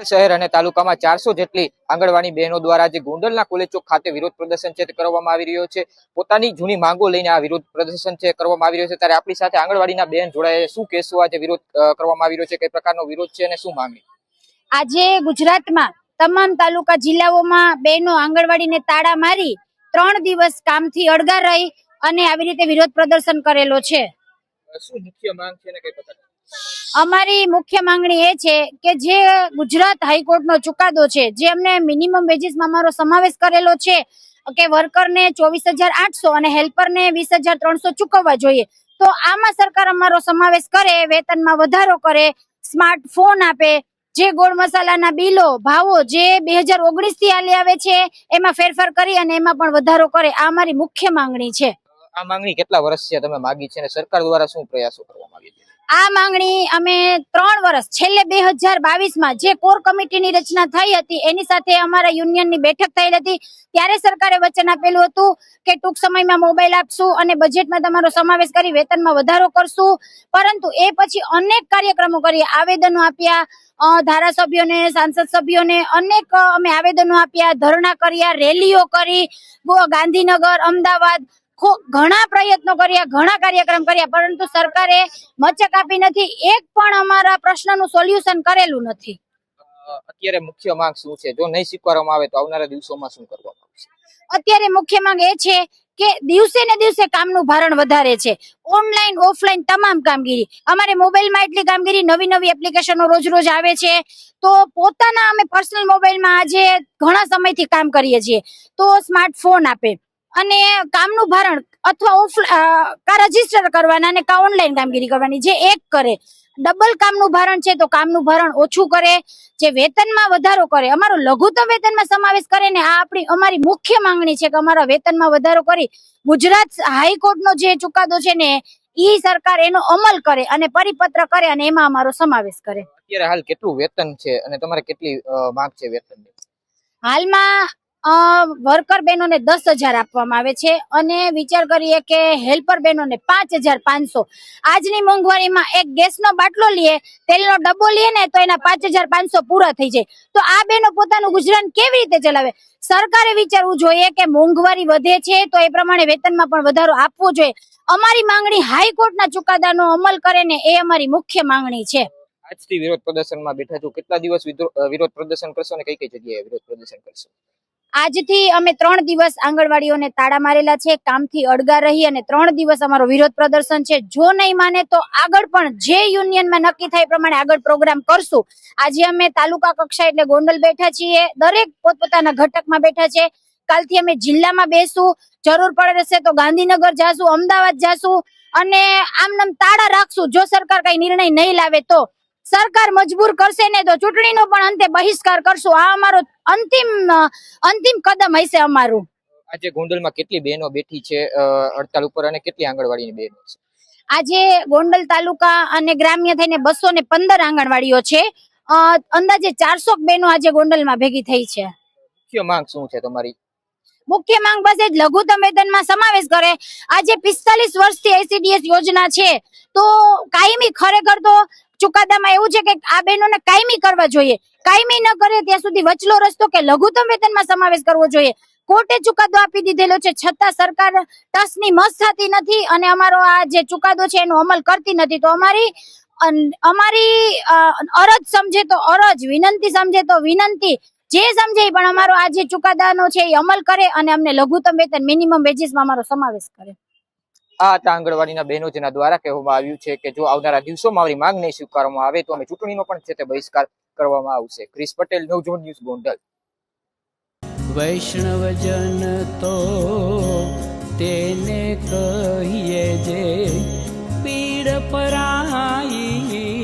શહેર અને તાલુકામાં 400 જેટલી આંગણવાડી બહેનો દ્વારા જે ગોંડલના કોલેજ ચોક ખાતે વિરોધ પ્રદર્શન છે તે કરવામાં આવી રહ્યો છે। પોતાની જૂની માંગો લઈને આ વિરોધ પ્રદર્શન છે કરવામાં આવી રહ્યો છે। ત્યારે આપણી સાથે આંગણવાડીના બહેન જોડાયા, શું કહેશો? આજે વિરોધ કરવામાં આવી રહ્યો છે, કઈ પ્રકારનો વિરોધ છે અને શું માંગણી? આજે ગુજરાતમાં તમામ તાલુકા જિલ્લાઓમાં બહેનો આંગણવાડીને તાળા મારી 3 દિવસ કામથી અળગા રહી અને આવી રીતે વિરોધ પ્રદર્શન કરેલો છે। શું મુખ્ય માંગ છે અને કઈ પ્રકાર? અમારી મુખ્ય માંગણી એ છે કે જે ગુજરાત હાઈકોર્ટનો ચુકાદો છે, જે અમને મિનિમમ વેજીસમાં અમારો સમાવેશ કરેલો છે કે વર્કરને 24,800 અને હેલ્પરને 20,300 ચૂકવવા જોઈએ, તો આમાં સરકાર અમારો સમાવેશ કરે, વેતનમાં વધારો કરે, સ્માર્ટફોન આપે, જે ગોળ મસાલાના બિલો ભાવો જે 2019 થી હાલી આવે છે એમાં ફેરફાર કરી અને એમાં પણ વધારો કરે, આ અમારી મુખ્ય માંગણી છે। આ માંગણી કેટલા વર્ષથી તમે માગી છે અને સરકાર દ્વારા શું પ્રયાસો કરવામાં આવી છે? આ માંગણી અમે 3 વર્ષ છેલ્લે 2022માં જે કોર કમિટીની રચના થઈ હતી એની સાથે અમારા યુનિયનની બેઠક થઈ હતી, ત્યારે સરકારે વચન આપેલું હતું કે ટૂંક સમયમાં મોબાઈલ આપશું અને બજેટમાં તમારો સમાવેશ કરી વેતનમાં વધારો કરશું, પરંતુ એ પછી અનેક કાર્યક્રમો કરી, આવેદનો આપ્યા, ધારાસભ્યોને, સાંસદ સભ્યોને અનેક અમે આવેદનો આપ્યા, ધરણા કર્યા, રેલીઓ કરી, ગાંધીનગર, અમદાવાદ ઘણા પ્રયત્નો કર્યા, ઘણા કાર્યક્રમ કર્યા, પરંતુ સરકારે મચક આપી નથી, એક પણ અમારા પ્રશ્નનું સોલ્યુશન કરેલું નથી। અત્યારે મુખ્ય માંગ શું છે? જો નહીં સ્વીકારવામાં આવે તો આવનારા દિવસોમાં શું કરવામાં આવશે? અત્યારે મુખ્ય માંગ એ છે કે દિવસે ને દિવસે કામનું ભારણ વધારે છે, ઓનલાઈન ઓફલાઈન તમામ કામગીરી, અમારે મોબાઈલમાં એટલી કામગીરી, નવી નવી એપ્લિકેશનો રોજ રોજ આવે છે, તો પોતાના અમે પર્સનલ મોબાઈલમાં આજે ઘણા સમયથી કામ કરીએ છીએ, તો સ્માર્ટફોન આપે અને કામનું ભારણ અથવા કા રજીસ્ટર કરવાના અને કા ઓનલાઈન કામગીરી કરવાની, જે એક કરે, ડબલ કામનું ભારણ છે તો કામનું ભારણ ઓછું કરે, જે વેતનમાં વધારો કરે, અમારો લઘુત્તમ વેતનમાં સમાવેશ કરે ને, આ અમારી મુખ્ય માંગણી છે કે અમારા વેતનમાં વધારો કરી ગુજરાત હાઈકોર્ટનો જે ચુકાદો છે ને ઈ સરકાર એનો અમલ કરે અને પરિપત્ર કરે અને એમાં અમારો સમાવેશ કરે। અત્યારે હાલ કેટલું વેતન છે અને તમારે કેટલી માંગ છે વેતનની? હાલમાં વર્કર બહેનોને 10,000 આપવામાં આવે છે અને વિચાર કરીએ કે હેલ્પર બહેનોને 5,500। આજની મોંઘવારીમાં એક ગેસનો બાટલો લઈએ, તેલનો ડબ્બો લઈએ ને તો એના 5,500 પૂરા થઈ જાય, તો આ બહેનો પોતાનું ગુજરાન કેવી રીતે ચલાવે? સરકારે વિચારવું જોઈએ કે મોંઘવારી વધે છે તો એ પ્રમાણે વેતનમાં પણ વધારો આપવો જોઈએ। અમારી માંગણી હાઈકોર્ટના ચુકાદાનો અમલ કરે ને એ અમારી મુખ્ય માંગણી છે। આજથી વિરોધ પ્રદર્શનમાં બેઠા છો, કેટલા દિવસ વિરોધ પ્રદર્શન કરશો અને કઈ કઈ જગ્યાએ વિરોધ પ્રદર્શન કરશો? આજથી અમે 3 દિવસ આંગણવાડીઓને તાળા મારેલા છે, કામથી અળગા રહી અને 3 દિવસ અમારો વિરોધ પ્રદર્શન છે। જો નહીં માને તો આગળ પણ જે યુનિયનમાં નક્કી થાય પ્રમાણે આગળ પ્રોગ્રામ કરશું। આજે અમે તાલુકા કક્ષા એટલે ગોંડલ બેઠા છીએ, દરેક પોતપોતાના ઘટકમાં બેઠા છે, કાલથી અમે જિલ્લામાં બેસું, જરૂર પડશે તો ગાંધીનગર જાશું, અમદાવાદ જાશું અને આમ તાળા રાખશું। જો સરકાર કઈ નિર્ણય નહીં લાવે તો સરકાર મજબૂર કરશે ને તો ચૂંટણીનો પણ અંતે બહિષ્કાર કરશું। આ અમારો અંતિમ કદમ હશે અમારું। આજે ગોંડલમાં કેટલી બહેનો બેઠી છે હડતાલ ઉપર અને કેટલી આંગણવાડીની બહેનો છે? આજે ગોંડલ તાલુકા અને ગ્રામ્ય થઈને 215 આંગણવાડીઓ છે, અંદાજે 400 બહેનો આજે ગોંડલમાં ભેગી થઈ છે। મુખ્ય માંગ શું છે તમારી? મુખ્ય માંગ બસ એ જ, લઘુત્તમ વેતનમાં સમાવેશ કરે। આજે 45 વર્ષથી એસીડીએસ યોજના છે, તો કાયમી, ખરેખર તો ચુકાદામાં એવું છે કે આ બહેનોને કાયમી કરવા જોઈએ, કાયમી ન કરે ત્યાં સુધી વચલો રસ્તો કે લઘુત્તમ વેતનમાં સમાવેશ કરવો જોઈએ। કોર્ટે ચુકાદો આપી દીધેલો છે, છતાં સરકાર ટસની મસ થતી નથી અને અમારો આ જે ચુકાદો છે એનો અમલ કરતી નથી, તો અમારી અરજ સમજે તો અરજ, વિનંતી સમજે તો વિનંતી, જે સમજે પણ અમારો આ જે ચુકાદાનો છે એ અમલ કરે અને અમને લઘુત્તમ વેતન મિનિમમ વેજીસમાં અમારો સમાવેશ કરે। આ હતા આંગણવાડીના બહેનો જેના દ્વારા કહેવામાં આવ્યું છે કે જો આવનારા દિવસોમાં અમારી માંગ નહીં સ્વીકારવામાં આવે તો અમે ચૂંટણીનો પણ છે તે બહિષ્કાર કરવામાં આવશે। ક્રિસ પટેલ, નવજીવન ન્યૂઝ, ગોંડલ। વૈષ્ણવજન તો તેને કહીએ જે પીડ પરાઈ।